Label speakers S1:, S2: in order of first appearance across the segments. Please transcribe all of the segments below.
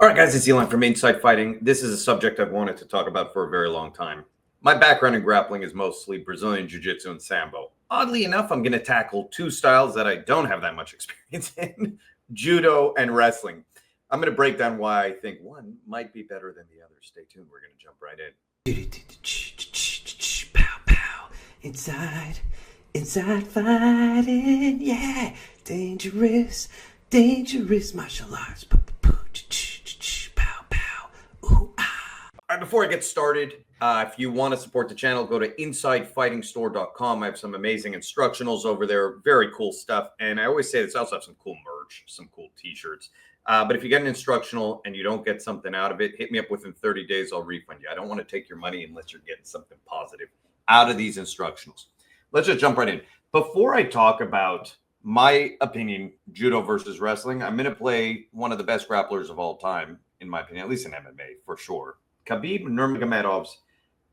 S1: All right, guys, it's Elon from Inside Fighting. This is a subject I've wanted to talk about for a very long time. My background in grappling is mostly Brazilian Jiu-Jitsu and Sambo. Oddly enough, I'm going to tackle two styles that I don't have that much experience in, Judo and wrestling. I'm going to break down why I think one might be better than the other. Stay tuned. We're going to jump right in.
S2: Pow, pow. Inside fighting, yeah. Dangerous martial arts.
S1: All right, before I get started, if you want to support the channel, go to InsideFightingStore.com. I have some amazing instructionals over there, very cool stuff. And I always say this, I also have some cool merch, some cool t-shirts. But if you get an instructional and you don't get something out of it, hit me up within 30 days, I'll refund you. I don't want to take your money unless you're getting something positive out of these instructionals. Let's just jump right in. Before I talk about my opinion, Judo versus wrestling, I'm going to play one of the best grapplers of all time, in my opinion, at least in MMA, for sure. Khabib Nurmagomedov's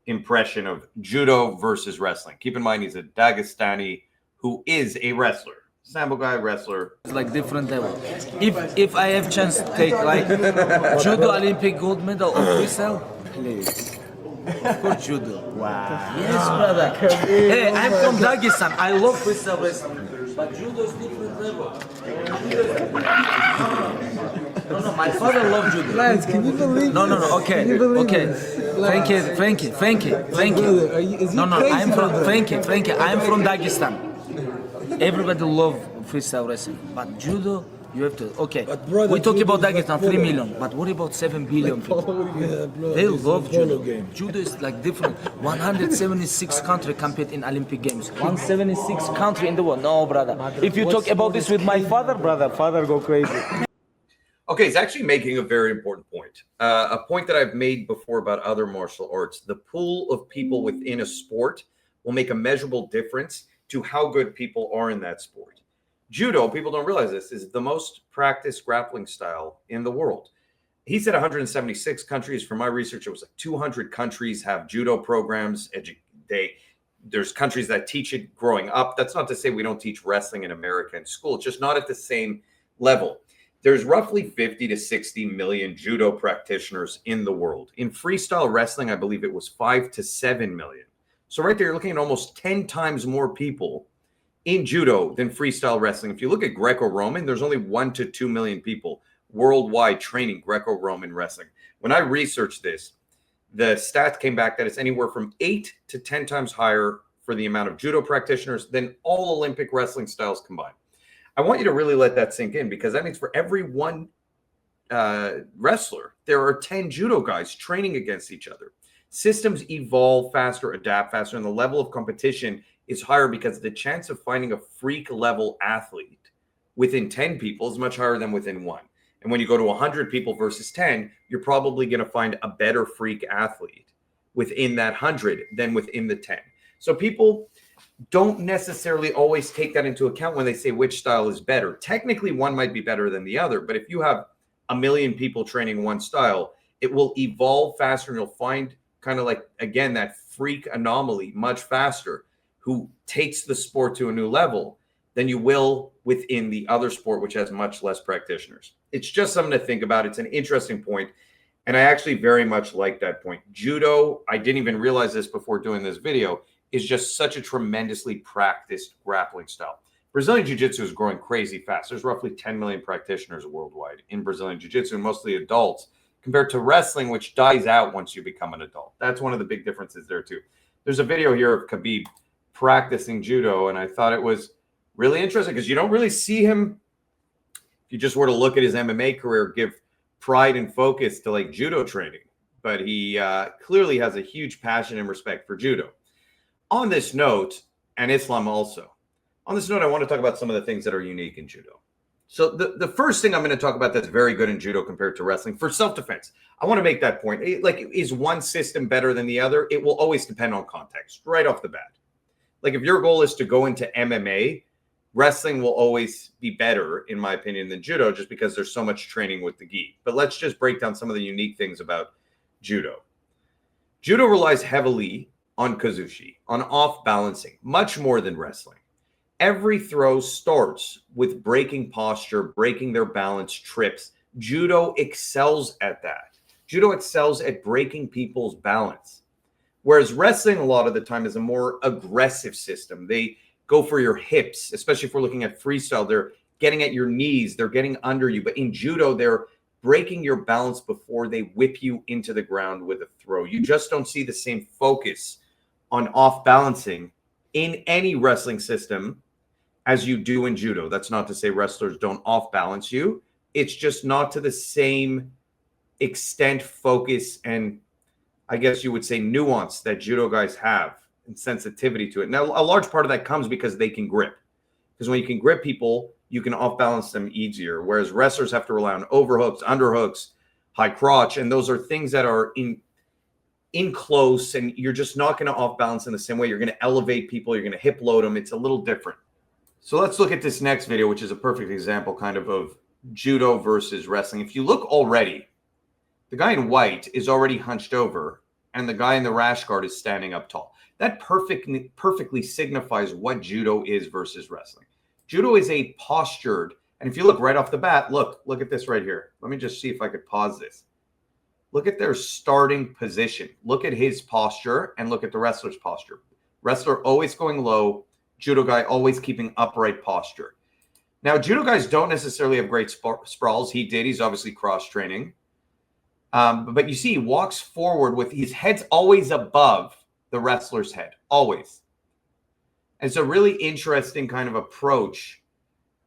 S1: impression of Judo versus wrestling. Keep in mind, he's a Dagestani who is a wrestler. Sambo guy, wrestler.
S3: It's like different level. If I have chance to take like Judo Olympic gold medal or freestyle, please. Of course, Judo. Wow. Yes, brother. Hey, I'm from Dagestan. I love freestyle wrestling. But Judo is different level. No, my father loved Judo.
S4: Lance, can you believe
S3: No, okay, okay. Frankie. No, I'm from Frankie. I'm from Dagestan. Everybody love freestyle wrestling, but Judo, you have to. Okay, we talk about Dagestan, 3 million, but what about 7 billion people? They love Judo. Judo is like different. 176 countries compete in Olympic Games. 176 country in the world. No, brother. If you talk about this with my father, father go crazy.
S1: Okay, he's actually making a very important point. A point that I've made before about other martial arts. The pool of people within a sport will make a measurable difference to how good people are in that sport. Judo, people don't realize this, is the most practiced grappling style in the world. He said 176 countries. From my research, it was like 200 countries have Judo programs. There's countries that teach it growing up. That's not to say we don't teach wrestling in America in school. It's just not at the same level. There's roughly 50 to 60 million Judo practitioners in the world. In freestyle wrestling, I believe it was 5 to 7 million. So right there, you're looking at almost 10 times more people in Judo than freestyle wrestling. If you look at Greco-Roman, there's only 1 to 2 million people worldwide training Greco-Roman wrestling. When I researched this, the stats came back that it's anywhere from 8 to 10 times higher for the amount of Judo practitioners than all Olympic wrestling styles combined. I want you to really let that sink in, because that means for every one wrestler, there are 10 Judo guys training against each other. Systems evolve faster, adapt faster, and the level of competition is higher because the chance of finding a freak level athlete within 10 people is much higher than within one. And when you go to 100 people versus 10, you're probably going to find a better freak athlete within that 100 than within the 10. So people don't necessarily always take that into account when they say which style is better. Technically, one might be better than the other, but if you have 1 million people training one style, it will evolve faster, and you'll find kind of like, again, that freak anomaly much faster who takes the sport to a new level than you will within the other sport, which has much less practitioners. It's just something to think about. It's an interesting point, and I actually very much like that point. Judo, I didn't even realize this before doing this video, is just such a tremendously practiced grappling style. Brazilian Jiu-Jitsu is growing crazy fast. There's roughly 10 million practitioners worldwide in Brazilian Jiu-Jitsu, and mostly adults, compared to wrestling, which dies out once you become an adult. That's one of the big differences there too. There's a video here of Khabib practicing Judo, and I thought it was really interesting because you don't really see him, if you just were to look at his MMA career, give pride and focus to like Judo training. But he clearly has a huge passion and respect for Judo. On this note, and Islam also, on this note, I want to talk about some of the things that are unique in Judo. So the first thing I'm going to talk about that's very good in Judo compared to wrestling, for self-defense, I want to make that point. Like, is one system better than the other? It will always depend on context, right off the bat. Like, if your goal is to go into MMA, wrestling will always be better, in my opinion, than Judo, just because there's so much training with the gi. But let's just break down some of the unique things about Judo. Judo relies heavily on kazushi, on off-balancing, much more than wrestling. Every throw starts with breaking posture, breaking their balance, trips, Judo excels at that. Judo excels at breaking people's balance. Whereas wrestling, a lot of the time, is a more aggressive system. They go for your hips, especially if we're looking at freestyle. They're getting at your knees, they're getting under you. But in judo, they're breaking your balance before they whip you into the ground with a throw. You just don't see the same focus on off balancing in any wrestling system as you do in judo. That's not to say wrestlers don't off balance you. It's just not to the same extent, focus, and I guess you would say nuance that judo guys have and sensitivity to it. Now, a large part of that comes because they can grip. Because when you can grip people, you can off balance them easier. Whereas wrestlers have to rely on overhooks, underhooks, high crotch, and those are things that are in close, and you're just not going to off balance in the same way. You're going to elevate people. You're going to hip load them. It's a little different. So let's look at this next video, which is a perfect example kind of judo versus wrestling. If you look already, the guy in white is already hunched over, and the guy in the rash guard is standing up tall. That perfectly signifies what judo is versus wrestling. Judo is a postured, and if you look right off the bat, look at this right here. Let me just see if I could pause this. Look at their starting position. Look at his posture, and look at the wrestler's posture. Wrestler always going low, judo guy always keeping upright posture. Now, judo guys don't necessarily have great sprawls. He did. He's obviously cross-training. But you see, he walks forward with his head's always above the wrestler's head, always. And it's a really interesting kind of approach.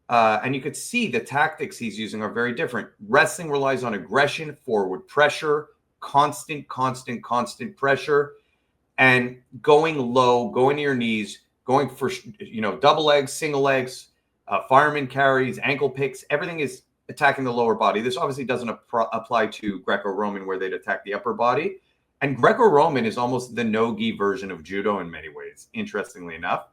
S1: And you could see the tactics he's using are very different. Wrestling relies on aggression, forward pressure, constant pressure, and going low, going to your knees, going for, double legs, single legs, fireman carries, ankle picks. Everything is attacking the lower body. This obviously doesn't apply to Greco-Roman, where they'd attack the upper body. And Greco-Roman is almost the no-gi version of judo in many ways, interestingly enough.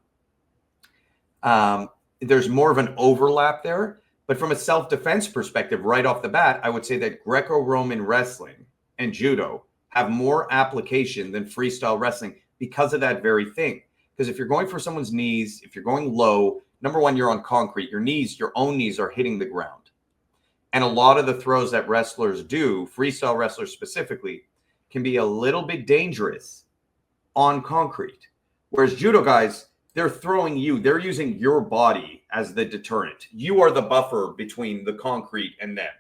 S1: There's more of an overlap there. But from a self-defense perspective, right off the bat, I would say that Greco-Roman wrestling and judo have more application than freestyle wrestling because of that very thing. Because if you're going for someone's knees, if you're going low, number one, you're on concrete. Your knees, your own knees are hitting the ground. And a lot of the throws that wrestlers do, freestyle wrestlers specifically, can be a little bit dangerous on concrete. Whereas judo guys, they're throwing you. They're using your body as the deterrent. You are the buffer between the concrete and them.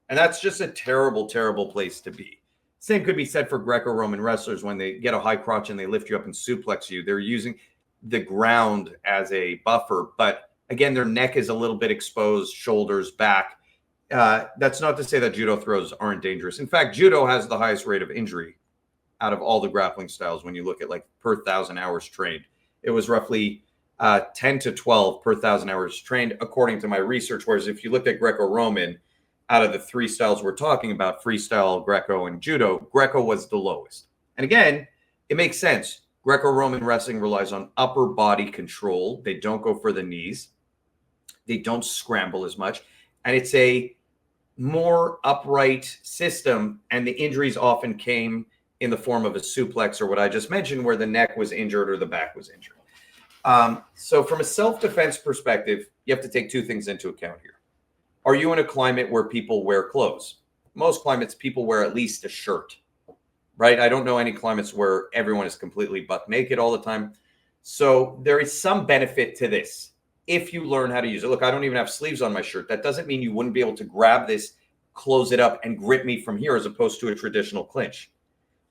S1: And that's just a terrible, terrible place to be. Same could be said for Greco-Roman wrestlers when they get a high crotch and they lift you up and suplex you. They're using the ground as a buffer. But again, their neck is a little bit exposed, shoulders, back. That's not to say that judo throws aren't dangerous. In fact, judo has the highest rate of injury out of all the grappling styles when you look at like per 1,000 hours trained. It was roughly 10 to 12 per 1,000 hours trained, according to my research. Whereas if you looked at Greco-Roman, out of the three styles we're talking about, freestyle, Greco, and judo, Greco was the lowest. And again, it makes sense. Greco-Roman wrestling relies on upper body control. They don't go for the knees. They don't scramble as much. And it's a more upright system, and the injuries often came in the form of a suplex or what I just mentioned, where the neck was injured or the back was injured. So from a self-defense perspective, you have to take two things into account here. Are you in a climate where people wear clothes? Most climates, people wear at least a shirt, right? I don't know any climates where everyone is completely buck naked all the time. So there is some benefit to this if you learn how to use it. Look, I don't even have sleeves on my shirt. That doesn't mean you wouldn't be able to grab this, close it up, and grip me from here as opposed to a traditional clinch,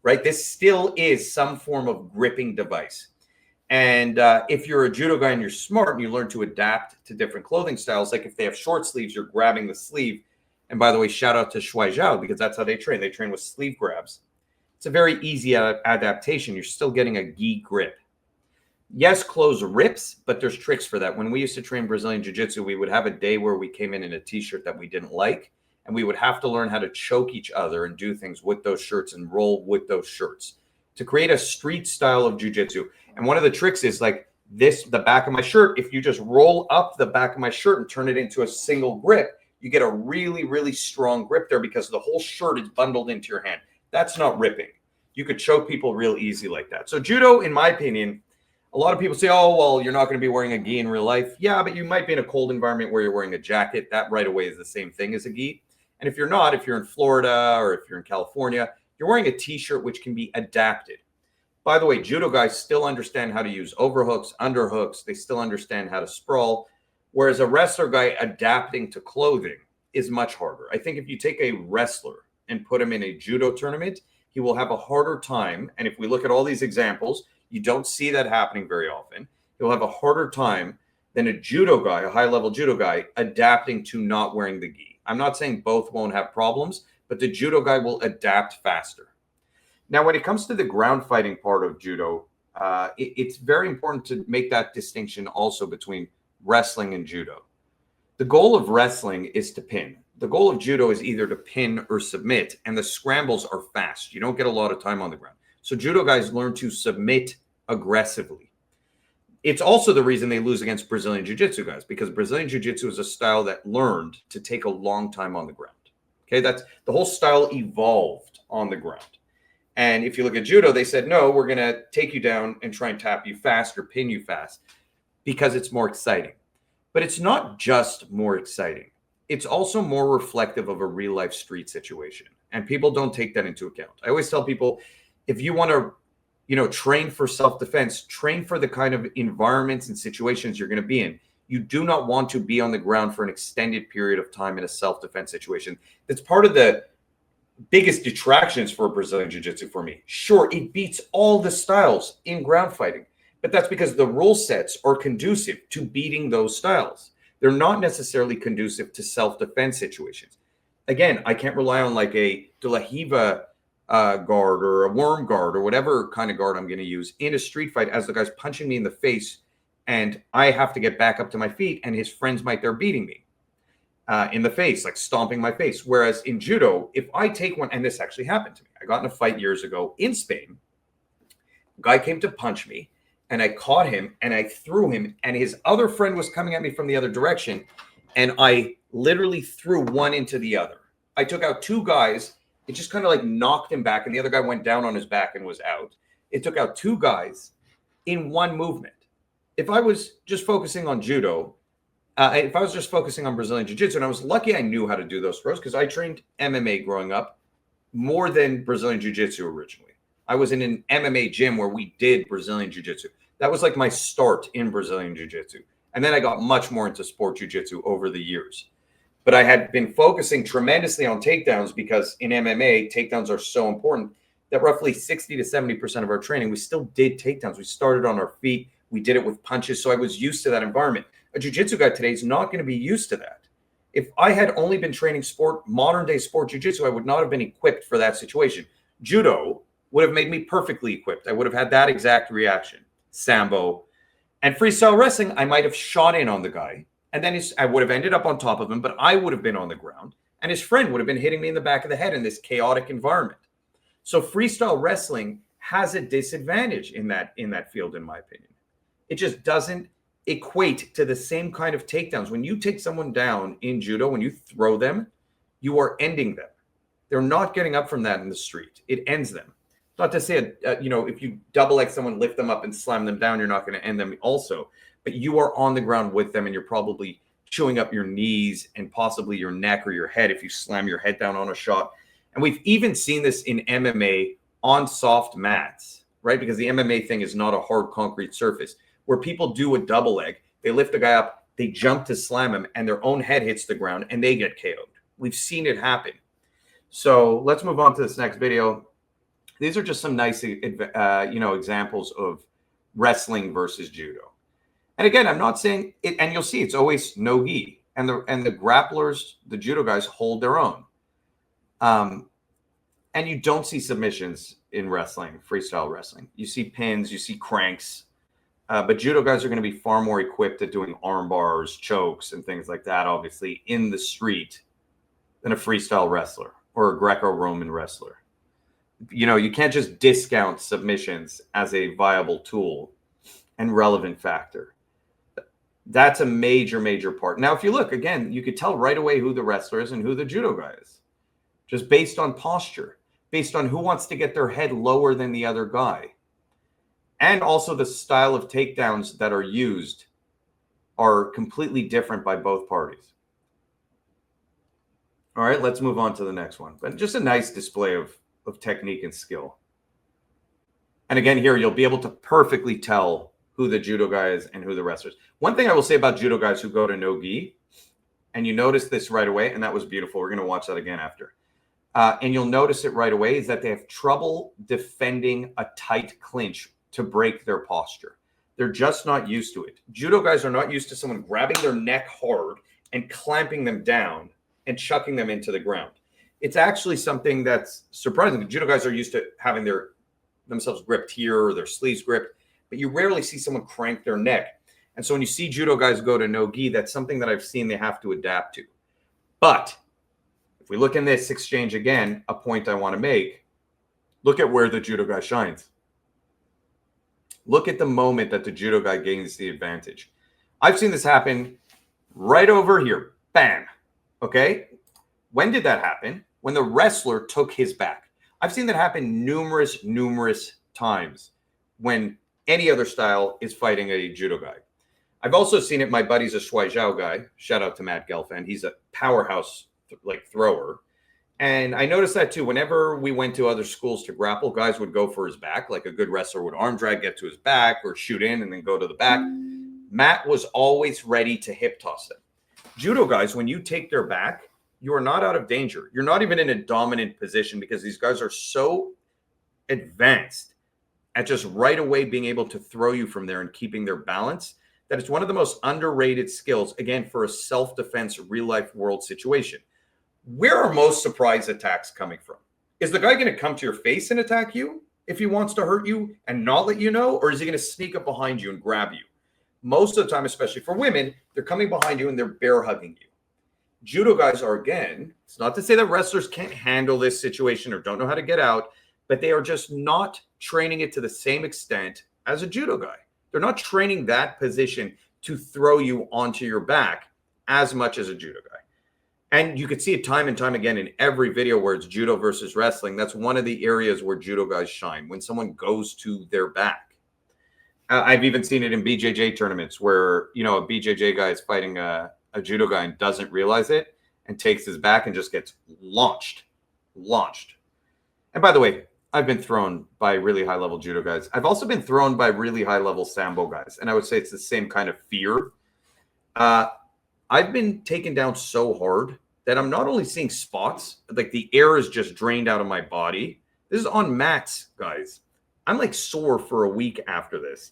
S1: right? This still is some form of gripping device. And if you're a judo guy and you're smart and you learn to adapt to different clothing styles, like if they have short sleeves, you're grabbing the sleeve. And by the way, shout out to Shuai Zhao, because that's how they train. They train with sleeve grabs. It's a very easy adaptation. You're still getting a gi grip. Yes, clothes rips, but there's tricks for that. When we used to train Brazilian Jiu-Jitsu, we would have a day where we came in a t-shirt that we didn't like, and we would have to learn how to choke each other and do things with those shirts and roll with those shirts to create a street style of Jiu-Jitsu. And one of the tricks is like this, the back of my shirt. If you just roll up the back of my shirt and turn it into a single grip, you get a really, really strong grip there because the whole shirt is bundled into your hand. That's not ripping. You could choke people real easy like that. So judo, in my opinion, a lot of people say, oh, well, you're not going to be wearing a gi in real life. Yeah, but you might be in a cold environment where you're wearing a jacket. That right away is the same thing as a gi. And if you're not, if you're in Florida or if you're in California, you're wearing a t-shirt which can be adapted. By the way, judo guys still understand how to use overhooks, underhooks. They still understand how to sprawl. Whereas a wrestler guy adapting to clothing is much harder. I think if you take a wrestler and put him in a judo tournament, he will have a harder time. And if we look at all these examples, you don't see that happening very often. He'll have a harder time than a judo guy, a high-level judo guy, adapting to not wearing the gi. I'm not saying both won't have problems, but the judo guy will adapt faster. Now, when it comes to the ground fighting part of judo, it's very important to make that distinction also between wrestling and judo. The goal of wrestling is to pin. The goal of judo is either to pin or submit, and the scrambles are fast. You don't get a lot of time on the ground. So judo guys learn to submit aggressively. It's also the reason they lose against Brazilian Jiu-Jitsu guys, because Brazilian Jiu-Jitsu is a style that learned to take a long time on the ground. Okay, that's the whole style evolved on the ground. And if you look at judo, they said, no, we're going to take you down and try and tap you fast or pin you fast because it's more exciting. But it's not just more exciting. It's also more reflective of a real life street situation. And people don't take that into account. I always tell people, if you want to, train for self-defense, train for the kind of environments and situations you're going to be in. You do not want to be on the ground for an extended period of time in a self-defense situation. That's part of the biggest detractions for Brazilian Jiu-Jitsu for me. Sure, it beats all the styles in ground fighting, but that's because the rule sets are conducive to beating those styles. They're not necessarily conducive to self-defense situations. Again, I can't rely on like a De La Riva guard or a worm guard or whatever kind of guard I'm going to use in a street fight as the guy's punching me in the face and I have to get back up to my feet and his friends might there beating me in the face, like stomping my face. Whereas in judo, if I take one, and this actually happened to me, I got in a fight years ago in Spain. A guy came to punch me and I caught him and I threw him and his other friend was coming at me from the other direction. And I literally threw one into the other. I took out two guys. It just kind of like knocked him back and the other guy went down on his back and was out. It took out two guys in one movement. If I was just focusing on judo, if I was just focusing on Brazilian Jiu-Jitsu, and I was lucky I knew how to do those throws because I trained MMA growing up more than Brazilian Jiu-Jitsu originally. I was in an MMA gym where we did Brazilian Jiu-Jitsu. That was like my start in Brazilian Jiu-Jitsu. And then I got much more into sport Jiu-Jitsu over the years. But I had been focusing tremendously on takedowns because in MMA, takedowns are so important that roughly 60 to 70% of our training, we still did takedowns. We started on our feet. We did it with punches. So I was used to that environment. A jiu-jitsu guy today is not going to be used to that. If I had only been training modern day sport jiu-jitsu, I would not have been equipped for that situation. Judo would have made me perfectly equipped. I would have had that exact reaction. Sambo and freestyle wrestling, I might have shot in on the guy and then I would have ended up on top of him, but I would have been on the ground and his friend would have been hitting me in the back of the head in this chaotic environment. So freestyle wrestling has a disadvantage in that field, in my opinion. It just doesn't equate to the same kind of takedowns. When you take someone down in judo, when you throw them, you are ending them. They're not getting up from that in the street. It ends them. Not to say, if you double leg someone, lift them up and slam them down, you're not going to end them also. But you are on the ground with them and you're probably chewing up your knees and possibly your neck or your head if you slam your head down on a shot. And we've even seen this in MMA on soft mats, right? Because the MMA thing is not a hard concrete surface. Where people do a double leg, they lift the guy up, they jump to slam him, and their own head hits the ground, and they get KO'd. We've seen it happen. So let's move on to this next video. These are just some nice, examples of wrestling versus judo. And again, I'm not saying it, and you'll see it's always no gi, and the grapplers, the judo guys, hold their own. And you don't see submissions in wrestling, freestyle wrestling. You see pins, you see cranks. But judo guys are going to be far more equipped at doing arm bars, chokes, and things like that, obviously, in the street than a freestyle wrestler or a Greco-Roman wrestler. You can't just discount submissions as a viable tool and relevant factor. That's a major, major part. Now, if you look, again, you could tell right away who the wrestler is and who the judo guy is, just based on posture, based on who wants to get their head lower than the other guy. And also the style of takedowns that are used are completely different by both parties. All right, let's move on to the next one. But just a nice display of technique and skill. And again, here you'll be able to perfectly tell who the judo guy is and who the wrestlers. One thing I will say about judo guys who go to no gi, and you notice this right away, and that was beautiful. We're going to watch that again after. And you'll notice it right away is that they have trouble defending a tight clinch to break their posture. They're just not used to it. Judo guys are not used to someone grabbing their neck hard and clamping them down and chucking them into the ground. It's actually something that's surprising. Judo guys are used to having themselves gripped here or their sleeves gripped, but you rarely see someone crank their neck. And so when you see judo guys go to no gi, that's something that I've seen they have to adapt to. But if we look in this exchange again, a point I want to make, look at where the judo guy shines. Look at the moment that the judo guy gains the advantage. I've seen this happen right over here. Bam. Okay. When did that happen? When the wrestler took his back. I've seen that happen numerous times when any other style is fighting a judo guy. I've also seen it. My buddy's a Shuai Zhao guy. Shout out to Matt Gelfand. He's a powerhouse thrower. And I noticed that too. Whenever we went to other schools to grapple, guys would go for his back. Like a good wrestler would arm drag, get to his back, or shoot in and then go to the back. Matt was always ready to hip toss them. Judo guys, when you take their back, you are not out of danger. You're not even in a dominant position because these guys are so advanced at just right away being able to throw you from there and keeping their balance that it's one of the most underrated skills, again, for a self-defense real-life world situation. Where are most surprise attacks coming from? Is the guy going to come to your face and attack you if he wants to hurt you and not let you know? Or is he going to sneak up behind you and grab you? Most of the time, especially for women, they're coming behind you and they're bear hugging you. Judo guys are, again, it's not to say that wrestlers can't handle this situation or don't know how to get out, but they are just not training it to the same extent as a judo guy. They're not training that position to throw you onto your back as much as a judo guy. And you could see it time and time again in every video where it's judo versus wrestling. That's one of the areas where judo guys shine, when someone goes to their back. I've even seen it in BJJ tournaments where, you know, a BJJ guy is fighting a judo guy and doesn't realize it and takes his back and just gets launched. And by the way, I've been thrown by really high-level judo guys. I've also been thrown by really high-level Sambo guys, and I would say it's the same kind of fear. I've been taken down so hard that I'm not only seeing spots, like the air is just drained out of my body. This is on mats, guys. I'm like sore for a week after this.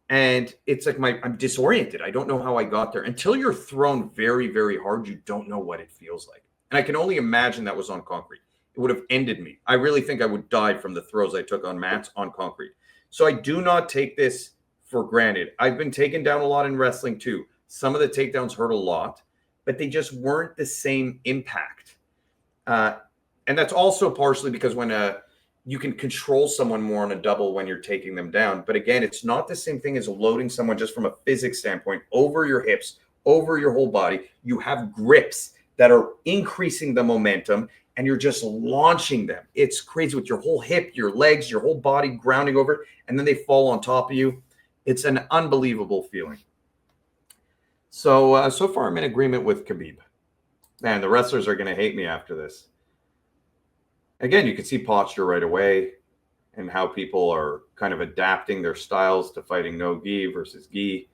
S1: And it's like I'm disoriented. I don't know how I got there. Until you're thrown very, very hard, you don't know what it feels like. And I can only imagine that was on concrete. It would have ended me. I really think I would die from the throws I took on mats on concrete. So I do not take this for granted. I've been taken down a lot in wrestling too. Some of the takedowns hurt a lot, but they just weren't the same impact. And that's also partially because when you can control someone more on a double when you're taking them down. But again, it's not the same thing as loading someone just from a physics standpoint over your hips, over your whole body. You have grips that are increasing the momentum and you're just launching them. It's crazy with your whole hip, your legs, your whole body grounding over it, and then they fall on top of you. It's an unbelievable feeling. So far I'm in agreement with Khabib. Man, the wrestlers are going to hate me after this. Again, you can see posture right away and how people are kind of adapting their styles to fighting no gi versus gi.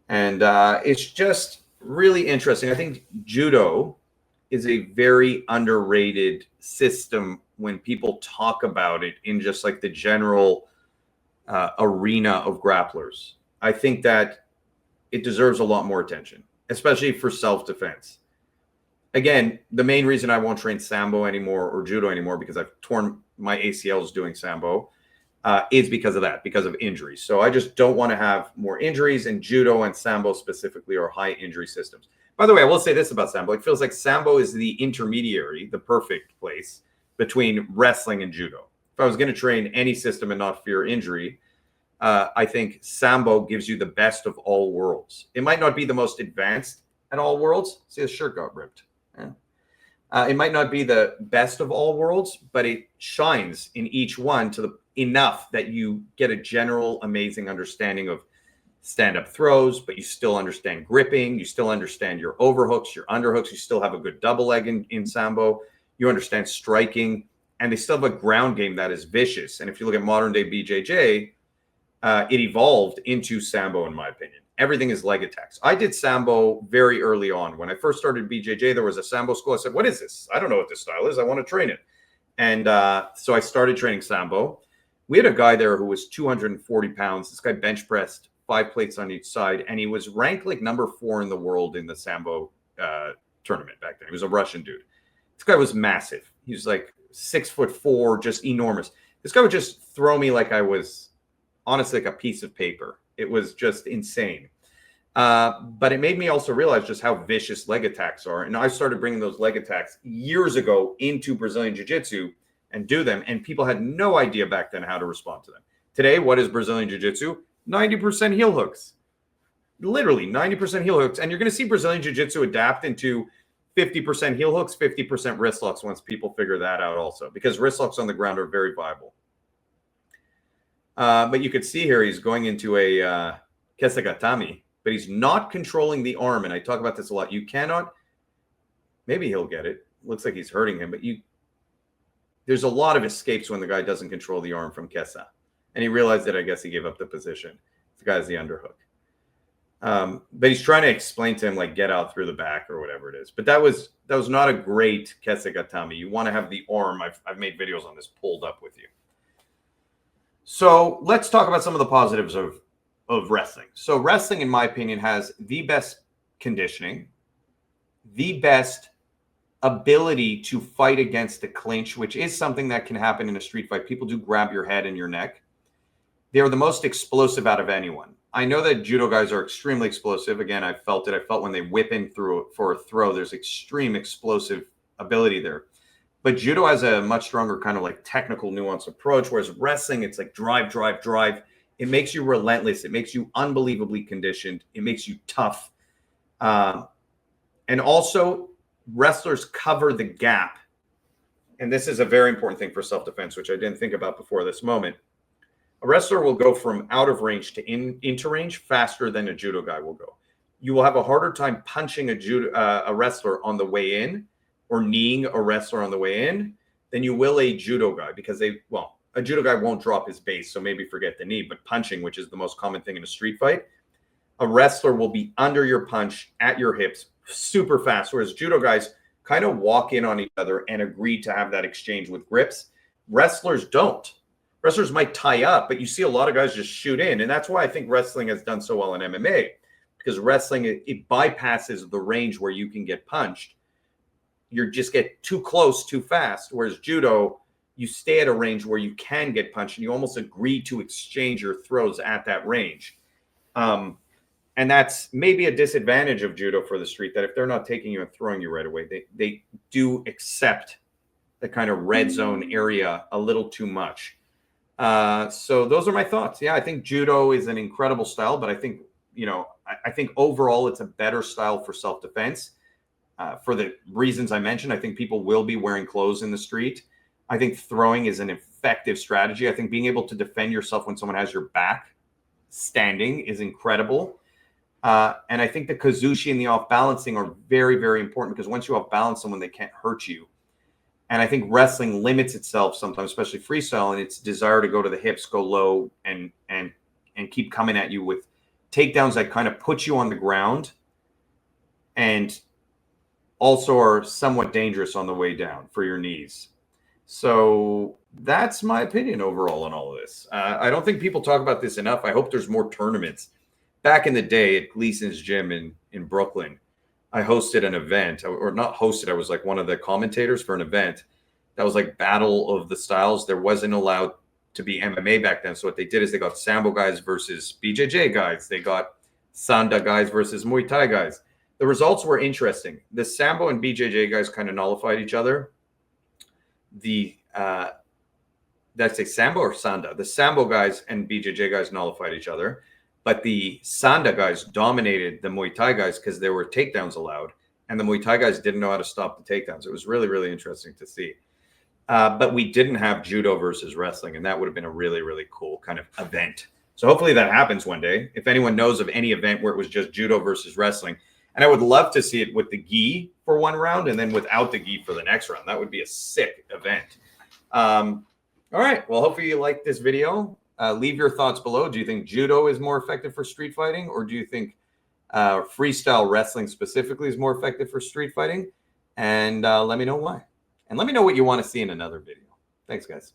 S1: And it's just really interesting. I think judo is a very underrated system when people talk about it in just like the general arena of grapplers. I think that it deserves a lot more attention, especially for self-defense. Again, the main reason I won't train Sambo anymore or judo anymore, because I've torn my ACLs doing Sambo, is because of that, because of injuries. So I just don't want to have more injuries, and judo and Sambo specifically are high injury systems. By the way, I will say this about Sambo. It feels like Sambo is the intermediary, the perfect place between wrestling and judo. If I was going to train any system and not fear injury, I think Sambo gives you the best of all worlds. It might not be the most advanced at all worlds. See, his shirt got ripped. Yeah. It might not be the best of all worlds, but it shines in each one to the enough that you get a general amazing understanding of stand-up throws, but you still understand gripping. You still understand your overhooks, your underhooks. You still have a good double leg in Sambo. You understand striking, and they still have a ground game that is vicious. And if you look at modern day BJJ, it evolved into Sambo, in my opinion. Everything is leg attacks. I did Sambo very early on. When I first started BJJ, there was a Sambo school. I said, what is this? I don't know what this style is. I want to train it. And so I started training Sambo. We had a guy there who was 240 pounds. This guy bench pressed 5 plates on each side, and he was ranked like number 4 in the world in the Sambo tournament back then. He was a Russian dude. This guy was massive. He was like 6'4", just enormous. This guy would just throw me like I was honestly like a piece of paper. It was just insane. But it made me also realize just how vicious leg attacks are. And I started bringing those leg attacks years ago into Brazilian Jiu-Jitsu and do them. And people had no idea back then how to respond to them. Today, what is Brazilian Jiu-Jitsu? 90% heel hooks. Literally 90% heel hooks. And you're going to see Brazilian Jiu-Jitsu adapt into 50% heel hooks, 50% wrist locks once people figure that out also. Because wrist locks on the ground are very viable. But you could see here he's going into a kesagatami, but he's not controlling the arm. And I talk about this a lot. You cannot, maybe he'll get it. Looks like he's hurting him, but there's a lot of escapes when the guy doesn't control the arm from kesa. And he realized that I guess he gave up the position. The guy's the underhook. But he's trying to explain to him, like, get out through the back or whatever it is. But that was not a great kesagatami. You want to have the arm, I've made videos on this, pulled up with you. So let's talk about some of the positives of wrestling. So wrestling, in my opinion, has the best conditioning, the best ability to fight against the clinch, which is something that can happen in a street fight. People do grab your head and your neck. They're the most explosive out of anyone. I know that judo guys are extremely explosive. Again, I felt it. I felt when they whip in through for a throw, there's extreme explosive ability there. But judo has a much stronger kind of like technical nuanced approach, whereas wrestling, it's like drive, drive, drive. It makes you relentless. It makes you unbelievably conditioned. It makes you tough. And also, wrestlers cover the gap. And this is a very important thing for self-defense, which I didn't think about before this moment. A wrestler will go from out of range to into range faster than a judo guy will go. You will have a harder time punching a wrestler on the way in or kneeing a wrestler on the way in than you will a judo guy, because a judo guy won't drop his base, so maybe forget the knee, but punching, which is the most common thing in a street fight, a wrestler will be under your punch at your hips super fast, whereas judo guys kind of walk in on each other and agree to have that exchange with grips. Wrestlers don't. Wrestlers might tie up, but you see a lot of guys just shoot in, and that's why I think wrestling has done so well in MMA, because wrestling, it bypasses the range where you can get punched. You just get too close too fast, whereas judo, you stay at a range where you can get punched, and you almost agree to exchange your throws at that range. And that's maybe a disadvantage of judo for the street, that if they're not taking you and throwing you right away, they do accept the kind of red zone area a little too much. So those are my thoughts. Yeah, I think judo is an incredible style, but I think, I think overall it's a better style for self-defense. For the reasons I mentioned, I think people will be wearing clothes in the street. I think throwing is an effective strategy. I think being able to defend yourself when someone has your back standing is incredible. And I think the kazushi and the off-balancing are very, very important, because once you off-balance someone, they can't hurt you. And I think wrestling limits itself sometimes, especially freestyle, and its desire to go to the hips, go low, and keep coming at you with takedowns that kind of put you on the ground and also are somewhat dangerous on the way down for your knees. So that's my opinion overall on all of this. I don't think people talk about this enough. I hope there's more tournaments. Back in the day at Gleason's gym in Brooklyn, I hosted an event, or not hosted, I was like one of the commentators for an event that was like Battle of the Styles. There wasn't allowed to be MMA back then. So what they did is they got Sambo guys versus BJJ guys. They got Sanda guys versus Muay Thai guys. The results were interesting. The Sambo and BJJ guys kind of nullified each other. That's a Sambo or Sanda? The Sambo guys and BJJ guys nullified each other. But the Sanda guys dominated the Muay Thai guys because there were takedowns allowed. And the Muay Thai guys didn't know how to stop the takedowns. It was really, really interesting to see. But we didn't have judo versus wrestling. And that would have been a really, really cool kind of event. So hopefully that happens one day. If anyone knows of any event where it was just judo versus wrestling, and I would love to see it with the gi for one round and then without the gi for the next round. That would be a sick event. All right. Well, hopefully you liked this video. Leave your thoughts below. Do you think judo is more effective for street fighting, or do you think freestyle wrestling specifically is more effective for street fighting? And let me know why. And let me know what you want to see in another video. Thanks, guys.